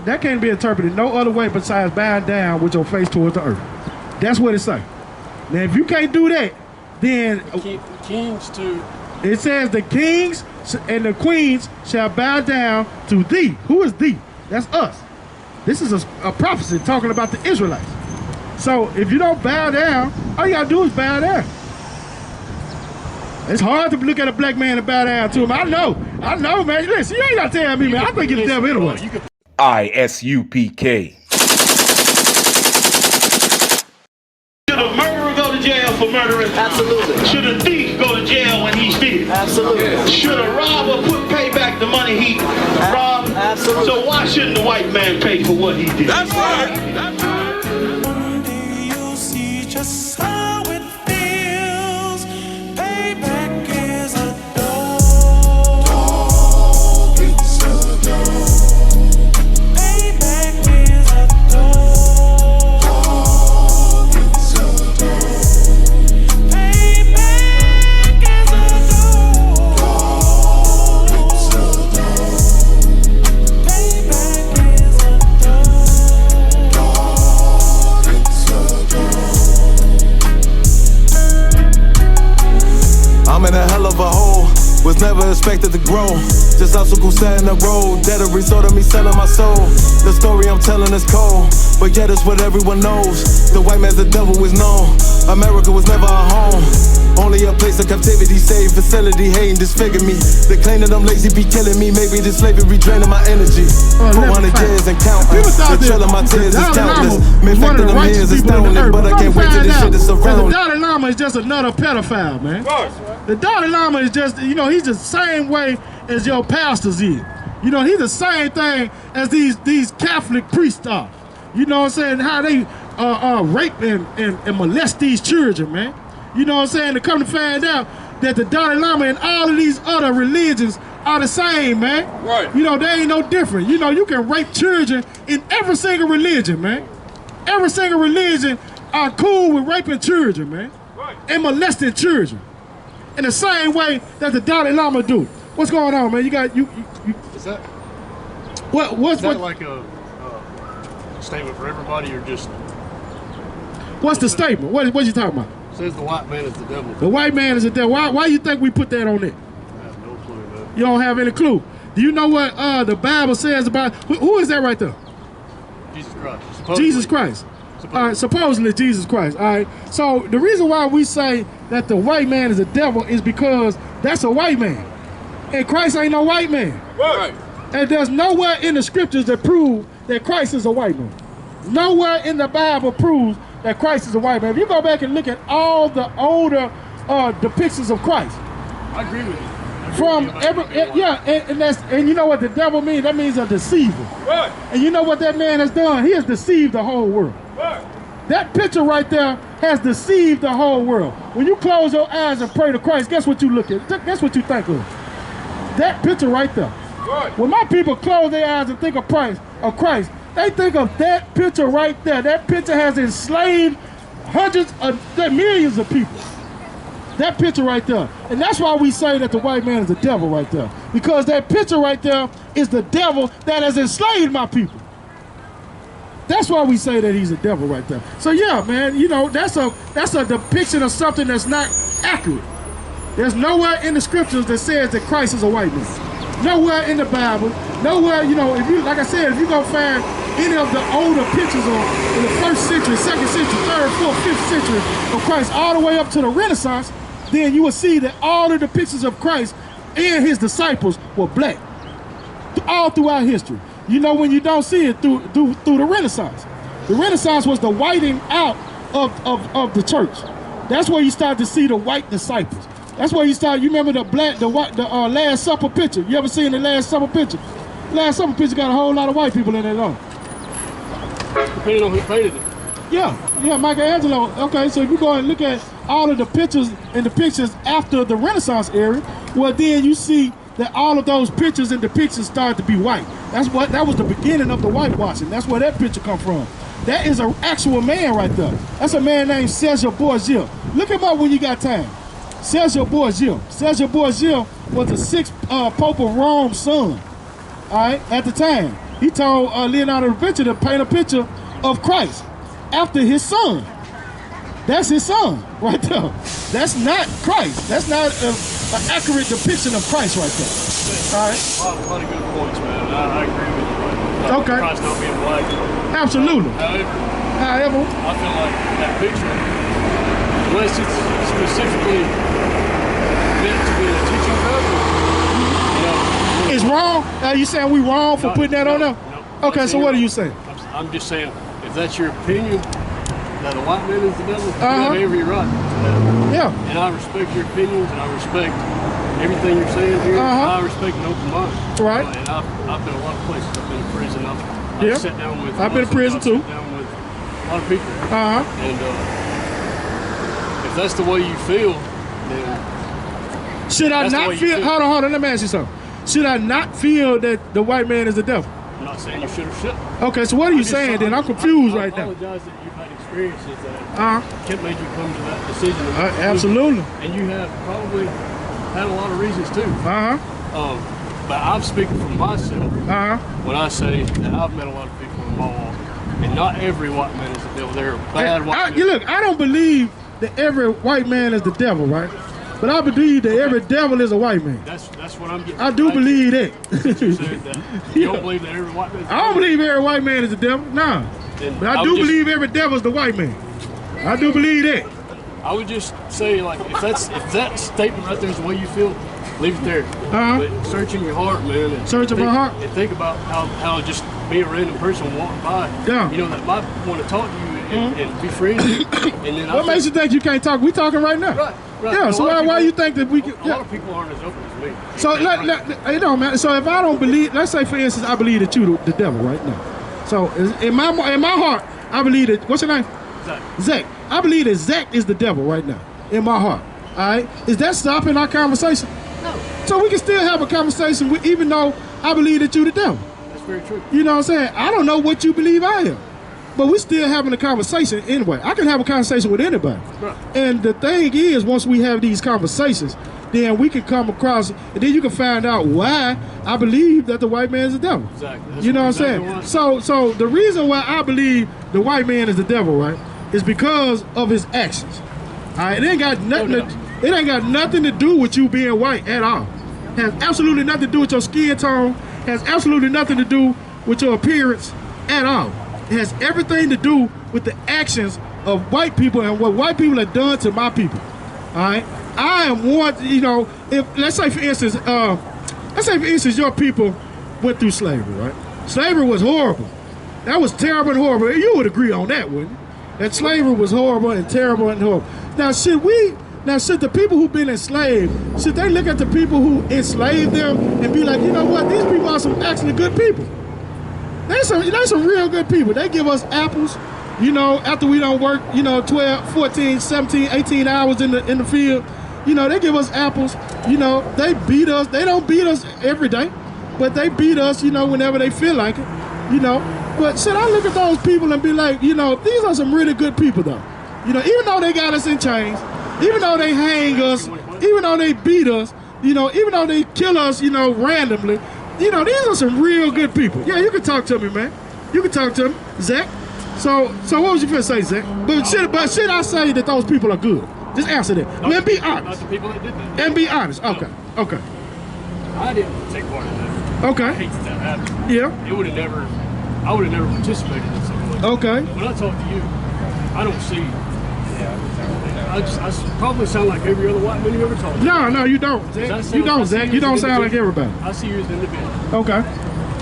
that can't be interpreted no other way besides bowing down with your face towards the earth. That's what it says. Now, if you can't do that, then the kings too. It says the kings and the queens shall bow down to thee. Who is thee? That's us. This is a prophecy talking about the Israelites. So if you don't bow down, all you gotta do is bow down. It's hard to look at a black man and bow down to him. I know, man. Listen, you ain't gotta tell me, man. I think it's the devil anyway. I.S.U.P.K. Should a murderer go to jail for murdering? Absolutely. Should a thief go to jail when he steals? Absolutely. Should a robber pay back the money he robbed? Absolutely. So why shouldn't the white man pay for what he did? That's right. That's right. One day you'll see just how it feels. Payback is a dog. It's a dog. Payback is a dog. It's a dog. Payback is a dog. It's a dog. Payback is a dog. It's a dog. I'm in a hell of a hole, was never expected to grow. Just obstacles set in the road, that a result of me selling my soul. The story I'm telling is cold, but yet it's what everyone knows. The white man's the devil is known. America was never a home, only a place of captivity, safe facility, hating, disfigure me. They claim that I'm lazy, be killing me. Maybe this slavery draining my energy. 400 years and counting, the trail of my tears is countless. Me infected them years astounding, but I can't wait till this shit is The around. Dalai Lama is just another pedophile, man. The Dalai Lama is just, you know, he's the same way as your pastors is. You know, he's the same thing as these Catholic priests are. You know what I'm saying? How they rape and molest these children, man. You know what I'm saying? To come to find out that the Dalai Lama and all of these other religions are the same, man. Right. You know, they ain't no different. You know, you can rape children in every single religion, man. Every single religion are cool with raping children, man. Right. And molesting children. In the same way that the Dalai Lama do. What's going on, man? You got you. Is that What's like a statement for everybody, or just? What's the statement? What you talking about? Says the white man is the devil. The white man is the devil. Why you think we put that on there? I have no clue, man. You don't have any clue. Do you know what the Bible says about who is that right there? Jesus Christ. Supposedly. Jesus Christ. All right, supposedly Jesus Christ. All right. So the reason why we say that the white man is a devil is because that's a white man, and Christ ain't no white man. Right. And there's nowhere in the scriptures that prove that Christ is a white man. Nowhere in the Bible proves that Christ is a white man. If you go back and look at all the older depictions of Christ, I agree with you. from every and you know what the devil means? That means a deceiver. Right. And you know what that man has done? He has deceived the whole world. Right. That picture right there has deceived the whole world. When you close your eyes and pray to Christ, guess what you look at? Guess what you think of? That picture right there. Right. When my people close their eyes and think of Christ, they think of that picture right there. That picture has enslaved hundreds of millions of people. That picture right there. And that's why we say that the white man is the devil right there. Because that picture right there is the devil that has enslaved my people. That's why we say that he's a devil right there. So yeah, man, you know, that's a depiction of something that's not accurate. There's nowhere in the scriptures that says that Christ is a white man. Nowhere in the Bible, nowhere, you know, if you, like I said, if you go find any of the older pictures in the 1st century, 2nd century, 3rd, 4th, 5th century of Christ, all the way up to the Renaissance, then you will see that all the depictions of Christ and his disciples were black, all throughout history. You know, when you don't see it through the Renaissance. The Renaissance was the whiting out of the church. That's where you start to see the white disciples. That's where you start. You remember the Last Supper picture? You ever seen the Last Supper picture? Last Supper picture got a whole lot of white people in it, though. Depending on who painted it. Yeah, Michelangelo. Okay, so if you go and look at all of the pictures and depictions after the Renaissance era, well, then you see that all of those pictures and depictions started to be white. That was the beginning of the whitewashing. That's where that picture come from. That is an actual man right there. That's a man named Serge Borgia. Look him up when you got time. Serge Borgia. Serge Borgia was the 6th Pope of Rome's son. All right, at the time. He told Leonardo da Vinci to paint a picture of Christ after his son. That's his son right there. That's not Christ. That's not an accurate depiction of Christ right there. All right. A lot of good points, man. I agree with you. Okay. Christ not being black. Absolutely. However, I feel like that picture, unless it's specifically meant to be a teaching purpose, you know. It's wrong? You saying we wrong for putting that on there? No, okay, so what are you saying? I'm just saying, if that's your opinion, that the white man is the devil, you have every right to that. Yeah. And I respect your opinions, and I respect everything you're saying here. I respect an open mind. Right. And I've been a lot of places. I've been in prison. I've sat down with. I've been in prison too. Sat down with a lot of people. And if that's the way you feel, then should I not feel? Hold on. Let me ask you something. Should I not feel that the white man is the devil? I'm not saying you should or shouldn't. Okay, so what are you saying then? I'm confused right now. I apologize that you've had experiences that made you come to that decision. Absolutely. And you have probably had a lot of reasons too. But I'm speaking for myself when I say that I've met a lot of people in my walk, and not every white man is the devil. There are bad white men. Look, I don't believe that every white man is the devil, right? But I believe that every devil is a white man. That's what I'm getting. I do believe that. You said that. You don't believe that every white man is the devil? I don't believe every white man is the devil, nah. But I do believe every devil is the white man. I do believe that. I would just say, like, if that statement right there is the way you feel, leave it there. But search in your heart, man. And search in my heart. And think about how just be a random person walking by, you know, that might want to talk to you and be friends. And then what makes you think you can't talk? We talking right now. Right. Yeah. So why you think that we can? A lot of people aren't as open as me. So you know, man. So if I don't believe, let's say for instance, I believe that you the devil right now. So in my heart, I believe that. What's your name? Zach. I believe that Zach is the devil right now in my heart. All right. Is that stopping our conversation? No. So we can still have a conversation even though I believe that you the devil. That's very true. You know what I'm saying? I don't know what you believe I am. But we're still having a conversation anyway. I can have a conversation with anybody. Right. And the thing is, once we have these conversations, then we can come across, and then you can find out why I believe that the white man is the devil. Exactly. You know what I'm saying? So the reason why I believe the white man is the devil, right, is because of his actions. All right, it ain't got nothing to do with you being white at all. Has absolutely nothing to do with your skin tone. Has absolutely nothing to do with your appearance at all. It has everything to do with the actions of white people and what white people have done to my people. All right, I am one. You know, if let's say for instance, your people went through slavery, right? Slavery was horrible. That was terrible and horrible. You would agree on that, wouldn't you? That slavery was horrible and terrible and horrible. Now, should the people who've been enslaved, should they look at the people who enslaved them and be like, you know what, these people are some actually good people. They're some real good people. They give us apples, you know, after we don't work, you know, 12, 14, 17, 18 hours in the field. You know, they give us apples. You know, they beat us. They don't beat us every day, but they beat us, you know, whenever they feel like it, you know. But should I look at those people and be like, you know, these are some really good people, though. You know, even though they got us in chains, even though they hang us, even though they beat us, you know, even though they kill us, you know, randomly, you know, these are some real good people. Yeah, you can talk to me, man. You can talk to me, Zach. So what was you gonna say, Zach? But should I say that those people are good? Just answer that. And be honest. Not the people that did that. And be honest. Okay. Okay. I didn't take part in that. Okay. I hate that happened. Yeah. I would have never participated in something like that. Okay. When I talk to you, I don't see. I probably sound like every other white man you ever talked to. No, you don't. Zach. You don't, Zach. You don't sound like everybody. I see you as an individual. Okay.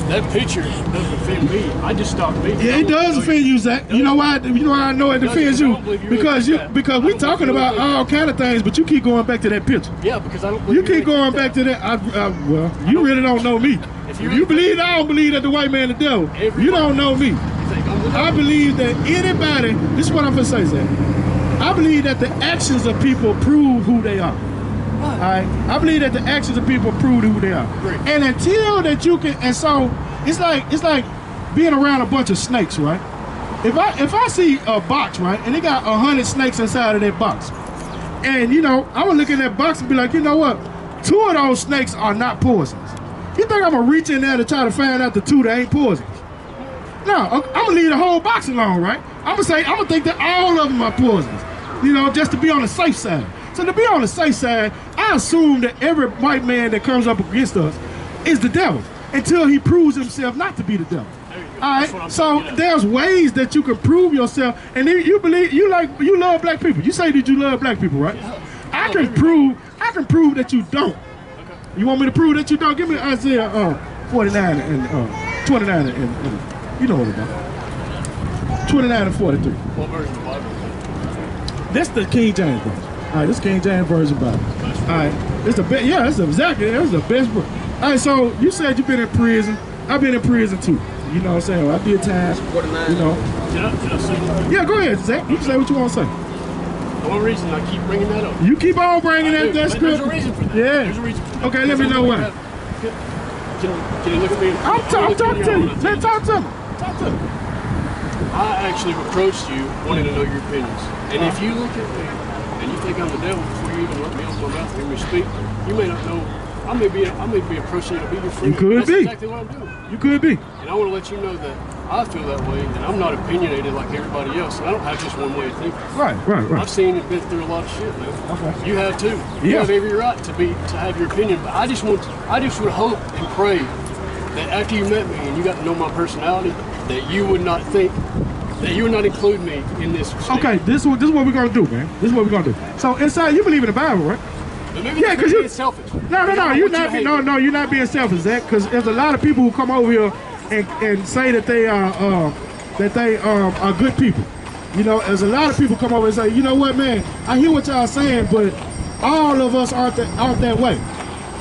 That picture doesn't offend me. I just stopped me. Yeah, it does offend you, Zach. You know why? You know why I know it offends you? Because we talking about all kind of things, but you keep going back to that picture. Yeah, because I don't believe you keep going back to that. Well, you really don't know me. If you believe I don't believe that the white man is the devil, you don't know me. I believe that anybody, this is what I'm going to say, Zach. I believe that the actions of people prove who they are. All right? I believe that the actions of people prove who they are. Great. And until that you can, and so it's like being around a bunch of snakes, right? If I see a box, right, and they got 100 snakes inside of that box, and you know, I'm gonna look at that box and be like, you know what? 2 of those snakes are not poisonous. You think I'm gonna reach in there to try to find out the 2 that ain't poisonous? No, I'm gonna leave the whole box alone, right? I'm gonna think that all of them are poisonous, you know, just to be on the safe side. So to be on the safe side, I assume that every white man that comes up against us is the devil until he proves himself not to be the devil. All right, so there's ways that you can prove yourself, and you believe you love black people. You say that you love black people, right? I can prove that you don't. You want me to prove that you don't? Give me Isaiah 49 and 29 and you know what about 29 and 43. What version of the Bible? That's the King James version. All right, this King James version Bible. All right, it's the best. Yeah, it's exactly. That's the best book. All right, so you said you've been in prison. I've been in prison too. You know what I'm saying? Well, I did time. 49. You know. Can I say? Yeah, go ahead, Zach. You can say what you want to say. The one reason I keep bringing that up. You keep on bringing that script. There's a reason for that. Yeah. There's a reason for that. Okay, let me know why. Can you look at me? I'm talking to you. Let's talk to me. Talk to me. I actually approached you wanting to know your opinions. And if you look at me and you think I'm the devil before you even let me open my mouth and hear me speak, you may not know. I may be approaching you to be your friend. You could That's be. exactly what I'm doing. You could be. And I want to let you know that I feel that way, and I'm not opinionated like everybody else. And I don't have just one way of thinking. Right. I've seen and been through a lot of shit, man. Okay. You have too. You have every right to have your opinion. But I just would hope and pray that after you met me and you got to know my personality, that you would not include me in this. Okay, this is what we're gonna do, man. This is what we're gonna do. So inside, you believe in the Bible, right? But maybe Yeah, because you're selfish. No, you're not being selfish, Zach. Because there's a lot of people who come over here and say that they are good people. You know, there's a lot of people come over and say, you know what, man, I hear what y'all saying, but all of us aren't that way.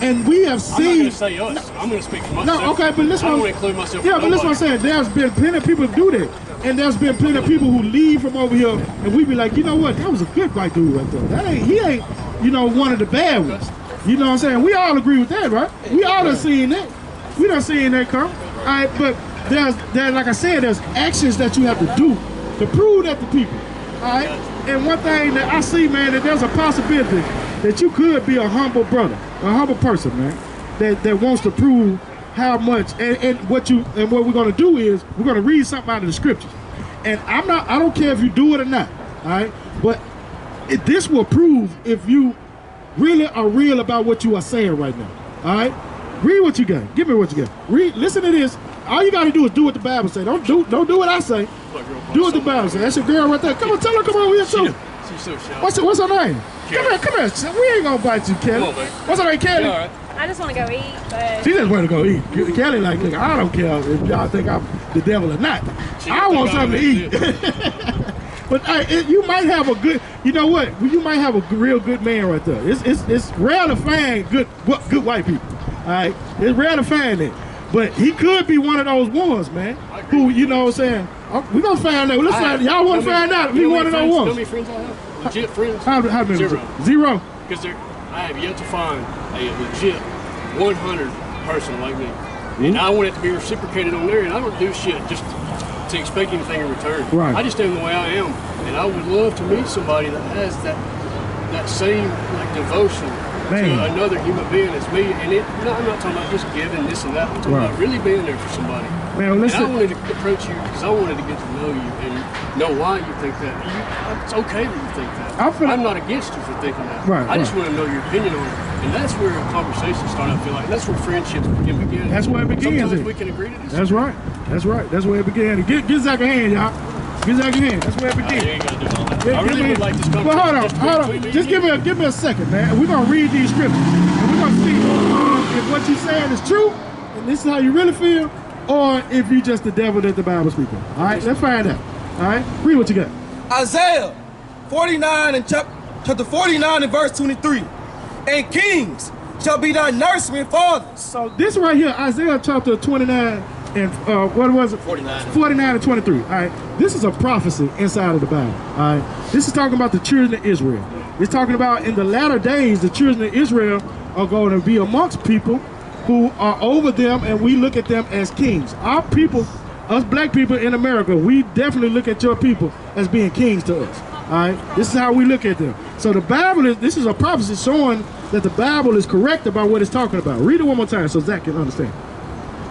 And we have seen. I'm not going to say us. I'm going to speak for myself. No, okay, but listen. I don't want to include myself. Yeah, but listen what I'm saying. There's been plenty of people who do that. And there's been plenty of people who leave from over here and we be like, you know what, that was a good white dude right there. He ain't, you know, one of the bad ones. You know what I'm saying? We all agree with that, right? We all done seen that. We done seen that come. All right, but there's like I said, there's actions that you have to do to prove that to people. All right? And one thing that I see, man, that there's a possibility that you could be a humble brother, a humble person, man, that wants to prove how much and what we're gonna do is we're gonna read something out of the scriptures. And I don't care if you do it or not, all right? But this will prove if you really are real about what you are saying right now, all right? Read what you got. Give me what you got. Read. Listen to this. All you got to do is do what the Bible say. Don't do what I say. Do what the Bible say. That's your girl right there. Come on, tell her come over here too. She's so shy. What's her name? Come here. We ain't gonna bite you, Kelly. Come on, baby. What's her name, Kelly? Yeah, all right. I just want to go eat, but She just want to go eat. Kelly like, look, I don't care if y'all think I'm the devil or not. I want something to eat. But you might have a good, you know what? You might have a real good man right there. It's rare to find good white people. All right, it's rare to find it. But he could be one of those ones, man. Who, you know what I'm saying? We're gonna find out. Let's find. Y'all want to find out if he one of those ones? You know how many friends I have? Legit friends? How many? Zero. Because I have yet to find a legit 100 person like me. And I want it to be reciprocated on there, and I don't do shit just to expect anything in return. Right. I just am the way I am, and I would love to meet somebody that has that same like devotion to another human being as me. And I'm not talking about just giving this and that. I'm talking about really being there for somebody. Man, listen. And I wanted to approach you because I wanted to get to know you and know why you think that. It's okay that you think that. I'm not against you for thinking that. Right, I just want to know your opinion on it. And that's where conversations start, I feel like. That's where friendships can begin. That's where it begins. Sometimes we can agree to this. That's right. That's where it began. Get Zach a hand, y'all. Get Zach a hand. That's where it begins. You ain't got to do all that. I really would like this conversation. But hold on. Just give me a second, man. We're going to read these scriptures. And we're going to see if what you're saying is true, and this is how you really feel, or if you're just the devil that the Bible speaks of. All right? Let's find out. All right? Read what you got. Isaiah 49 and chapter 49 and verse 23. And kings shall be thy nursery and fathers. So this right here, Isaiah chapter 29 and what was it? 49 and 23. All right. This is a prophecy inside of the Bible. All right. This is talking about the children of Israel. It's talking about in the latter days, the children of Israel are going to be amongst people who are over them, and we look at them as kings. Our people, us black people in America, we definitely look at your people as being kings to us. All right, this is how we look at them. So the Bible this is a prophecy showing that the Bible is correct about what it's talking about. Read it one more time so Zach can understand.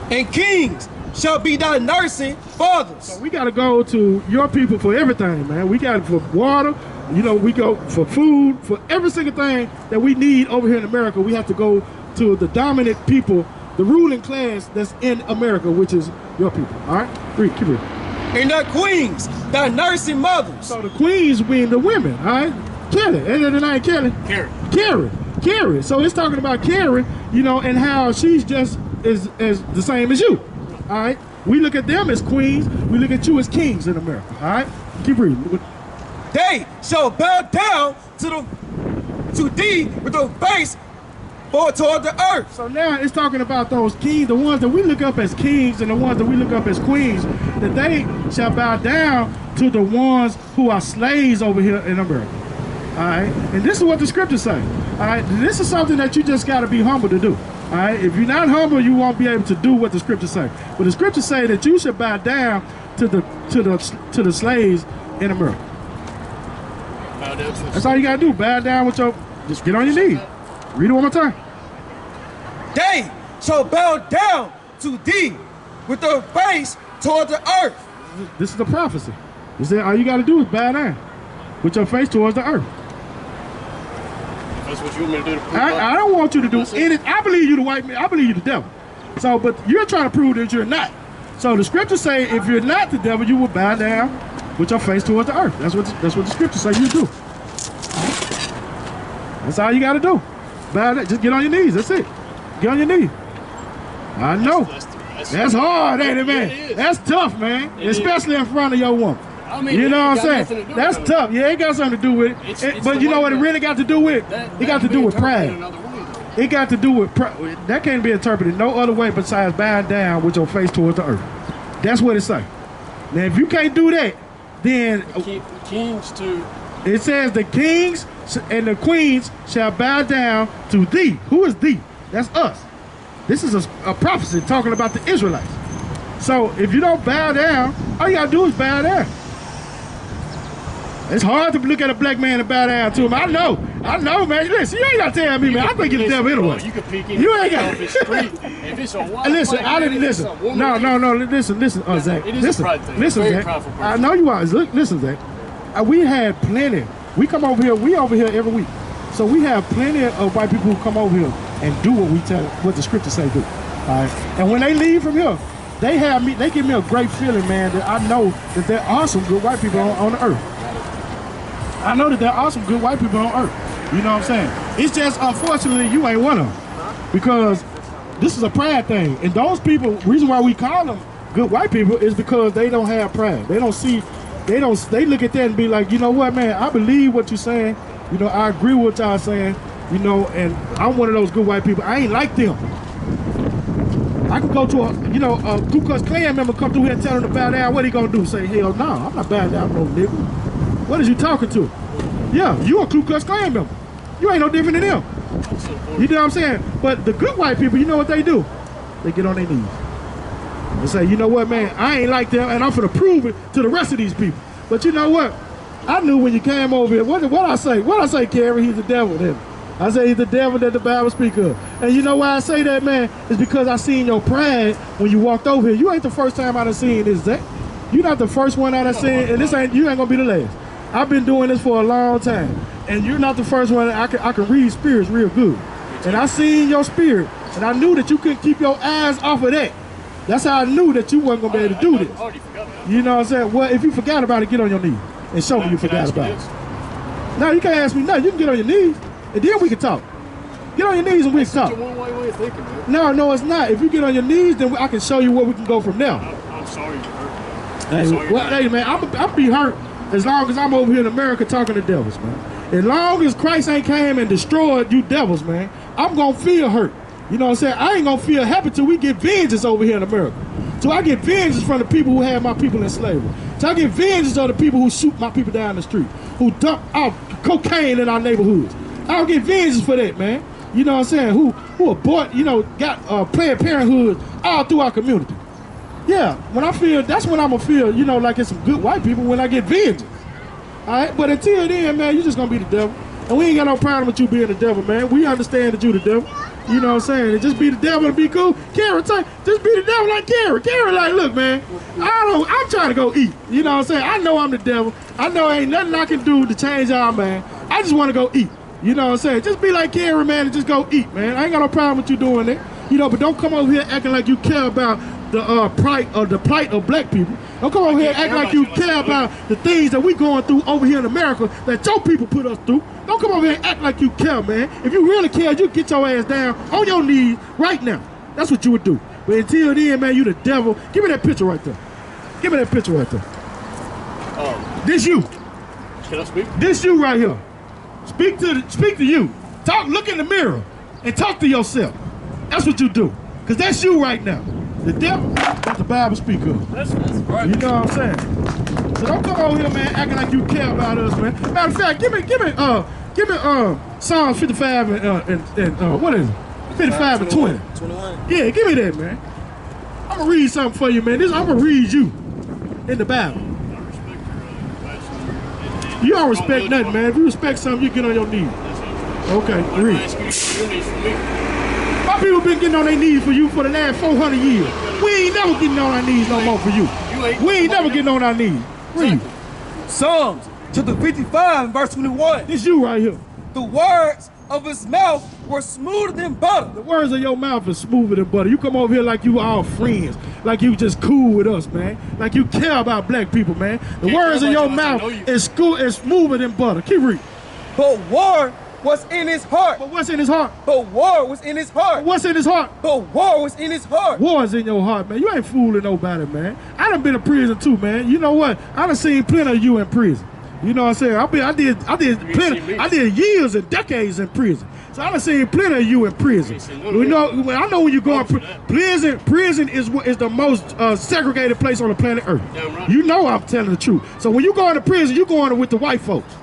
And kings shall be thy nursing fathers. So we got to go to your people for everything, man. We got it for water. You know, we go for food, for every single thing that we need over here in America. We have to go to the dominant people, the ruling class that's in America, which is your people. All right? Read, keep reading. And thy queens, thy nursing mothers. So the queens being the women, all right? Kelly, ain't that the name Kelly? Carrie. So it's talking about Carrie, you know, and how she's just as the same as you, all right? We look at them as queens. We look at you as kings in America, all right? Keep reading. They shall bow down to thee with their face forward toward the earth. So now it's talking about those kings, the ones that we look up as kings and the ones that we look up as queens, that they shall bow down to the ones who are slaves over here in America. All right, and this is what the scriptures say. All right, this is something that you just got to be humble to do. All right, if you're not humble, you won't be able to do what the scriptures say. But the scriptures say that you should bow down to the slaves in America. That's all you got to do. Bow down with your. Just get on your knees. Read it one more time. They shall bow down to thee with their face toward the earth. This is the prophecy. He said all you got to do is bow down with your face towards the earth. That's what you want me to do to prove I don't want you to do anything. I believe you the white man. I believe you the devil. So, but you're trying to prove that you're not. So the scriptures say if you're not the devil, you will bow down with your face towards the earth. That's what the scriptures say you do. That's all you got to do. Bow down. Just get on your knees. That's it. Get on your knees. I know. That's hard, ain't it, man? Yeah, that's tough, man. Especially in front of your woman. I mean, you know what I'm saying? That's tough. Yeah, it got something to do with it. But you know what it really got to do with? It got to do with pride. It got to do with pride. That can't be interpreted no other way besides bowing down with your face towards the earth. That's what it say. Now, if you can't do that, then kings too. It says the kings and the queens shall bow down to thee. Who is thee? That's us. This is a prophecy talking about the Israelites. So if you don't bow down, all you gotta do is bow down. It's hard to look at a black man and bow down to him. I know, man. Listen, you ain't gotta tell me, man. I think you're the devil anyway. You can peek in. You ain't got. If it's a white listen, I didn't listen. No. Listen, Zach. Listen, Zach. I know you are. Listen, Zach. We had plenty. We come over here. We over here every week. So we have plenty of white people who come over here and do what the scriptures say do. All right. And when they leave from here, they give me a great feeling, man, that I know that there are some good white people on the earth. I know that there are some good white people on earth. You know what I'm saying? It's just, unfortunately, you ain't one of them. Because this is a pride thing. And those people, reason why we call them good white people is because they don't have pride. They look at that and be like, you know what, man, I believe what you're saying. You know, I agree with what y'all saying. You know, and I'm one of those good white people. I ain't like them. I could go to a Ku Klux Klan member come through here and tell him to bow down. What he gonna do? Say, hell no, I'm not bowing down no nigga. What is you talking to? Yeah, you a Ku Klux Klan member. You ain't no different than them. You know what I'm saying? But the good white people, you know what they do? They get on their knees. They say, you know what, man, I ain't like them, and I'm finna prove it to the rest of these people. But you know what? I knew when you came over here. What I say? What I say, Carrie? He's the devil then. I say he's the devil that the Bible speaks of. And you know why I say that, man? It's because I seen your pride when you walked over here. You ain't the first time I done seen this, Zach. You're not the first one I done seen, and you ain't gonna be the last. I've been doing this for a long time, and you're not the first one. I can read spirits real good, and I seen your spirit, and I knew that you couldn't keep your eyes off of that. That's how I knew that you wasn't gonna be able to do this. You know what I'm saying? Well, if you forgot about it, get on your knees and show me you forgot about it. No, you can't ask me nothing. You can get on your knees, and then we can talk. Get on your knees and we can talk. Way of thinking, man. No, it's not. If you get on your knees, then I can show you where we can go from there. I'm sorry you hurt. Hey, man, I'll be hurt as long as I'm over here in America talking to devils, man. As long as Christ ain't came and destroyed you devils, man, I'm gonna feel hurt. You know what I'm saying? I ain't gonna feel happy till we get vengeance over here in America. So I get vengeance from the people who have my people in slavery. So I get vengeance of the people who shoot my people down the street, who dump out cocaine in our neighborhoods. I'll get vengeance for that, man. You know what I'm saying? Who abort, got Planned Parenthood all through our community. Yeah, when I feel, that's when I'm gonna feel, like it's some good white people when I get vengeance. All right, but until then, man, you just gonna be the devil. And we ain't got no problem with you being the devil, man. We understand that you the devil. You know what I'm saying? And just be the devil and be cool. Karen, just be the devil like Karen. Karen, like, look, man, I'm trying to go eat. You know what I'm saying? I know I'm the devil. I know ain't nothing I can do to change y'all, man. I just want to go eat. You know what I'm saying? Just be like Karen, man, and just go eat, man. I ain't got no problem with you doing that. You know, but don't come over here acting like you care about the plight of black people. Don't come over here acting like you care about the things that we going through over here in America that your people put us through. Don't come over here and act like you care, man. If you really care, you get your ass down on your knees right now. That's what you would do. But until then, man, you the devil. Give me that picture right there. Give me that picture right there. This you. Can I speak? This you right here. Speak to you. Talk. Look in the mirror and talk to yourself. That's what you do. Cause that's you right now. The devil, that's the Bible speak of. That's right. You know what I'm saying? So don't come over here, man, acting like you care about us, man. Matter of fact, give me Psalms 55 and what is it? 55 and 20. 21. Yeah, give me that, man. I'm gonna read something for you, man. I'm gonna read you in the Bible. You don't respect nothing, man. If you respect something, you get on your knees. Okay, read. My people been getting on their knees for you for the last 400 years. We ain't never getting on our knees no more for you. We ain't never getting on our knees. Read. Psalms chapter 55 and verse 21. This you right here. The words of his mouth were smoother than butter. The words of your mouth is smoother than butter. You come over here like you all friends, like you just cool with us, man. Like you care about black people, man. The words of your mouth is smoother than butter. Keep reading. But war was in his heart. But what's in his heart? But war was in his heart. What's in his heart? But war was in his heart. War is in your heart, man. You ain't fooling nobody, man. I done been in prison too, man. You know what? I done seen plenty of you in prison. You know what I'm saying? I did years and decades in prison. So I done seen plenty of you in prison. You know, I know when you go in prison is the most segregated place on the planet Earth. You know I'm telling the truth. So when you go into prison, you going with the white folks.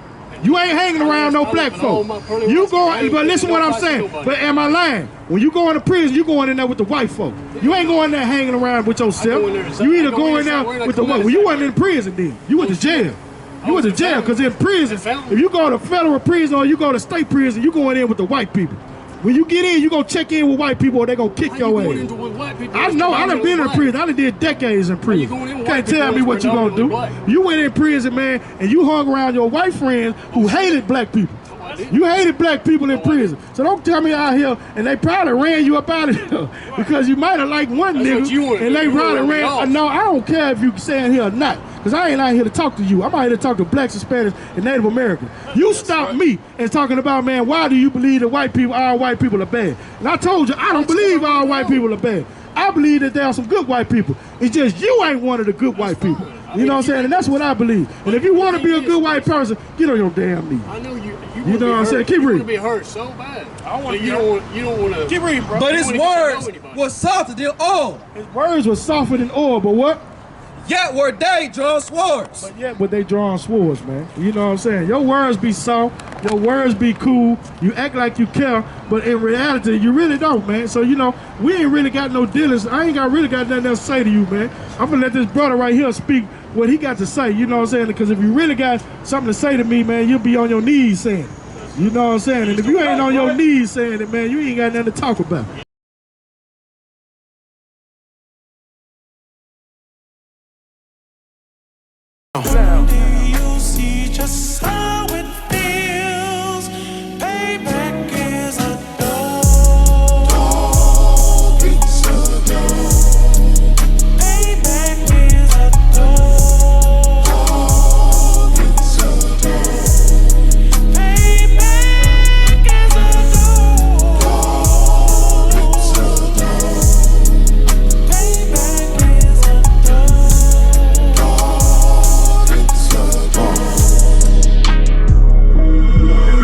You ain't hanging around no black folk. You going, but listen what I'm saying. But am I lying? When you go into prison, you going in there with the white folk. You ain't going there hanging around with yourself. You either going there with the white. Well, you wasn't in prison then. You went to jail. You went to jail because in prison, if you go to federal prison or you go to state prison, you going in with the white people. When you get in, you gonna check in with white people or they gonna kick your ass. I know, I done been in prison. I done did decades in prison. Can't tell me what you gonna do. You went in prison, man, and you hung around your white friends who hated black people. You hated black people in prison. So don't tell me out here, and they probably ran you up out of here because you might have liked one nigga, and they probably ran. No, I don't care if you saying here or not. Because I ain't out here to talk to you. I'm out here to talk to blacks, Hispanics, and Native Americans. You stopped me and talking about, man, why do you believe that all white people are bad? And I told you, I don't believe all white people are bad. I believe that there are some good white people. It's just you ain't one of the good white people. You know what I'm saying? And that's what I believe. And if you want to be a good white person, get on your damn knees. I know you know what I'm saying? Keep reading. You want to be hurt so bad. You don't want to. Keep reading, bro. But his words were softer than oil. His words were softer than oil, but what? Yet were they drawn swords. But yet were they drawn swords, man. You know what I'm saying? Your words be soft, your words be cool, you act like you care, but in reality, you really don't, man. So, you know, we ain't really got no dealings. I ain't really got nothing else to say to you, man. I'm gonna let this brother right here speak what he got to say, you know what I'm saying? Because if you really got something to say to me, man, you'll be on your knees saying it. You know what I'm saying? And if you ain't on your knees saying it, man, you ain't got nothing to talk about. Do you see just how it feels? Payback is a dog. Payback is a dog. Payback is a dog. Payback is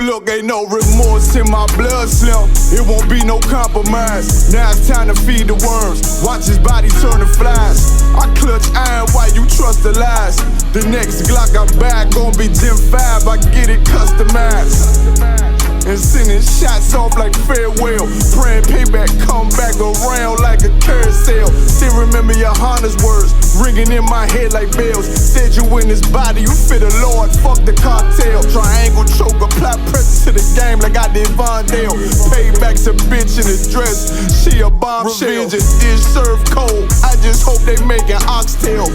Look, ain't no remorse in my blood slim. It won't be no compromise. Now it's time to feed the worms. Watch his body turn to flies. I clutch iron while you trust the lies. The next Glock I buy gon' be Gen 5. I get it customized. and sending shots off like farewell. Praying payback come back around like a carousel. Still remember YAHANNA's words ringing in my head like bells. Said you in this body, you fit the Lord, fuck the cartel. Triangle choke, apply pressure to the game like I did Vondale. Payback's a bitch in a dress, she a bombshell. Revenge is served cold, I just hope they making oxtail.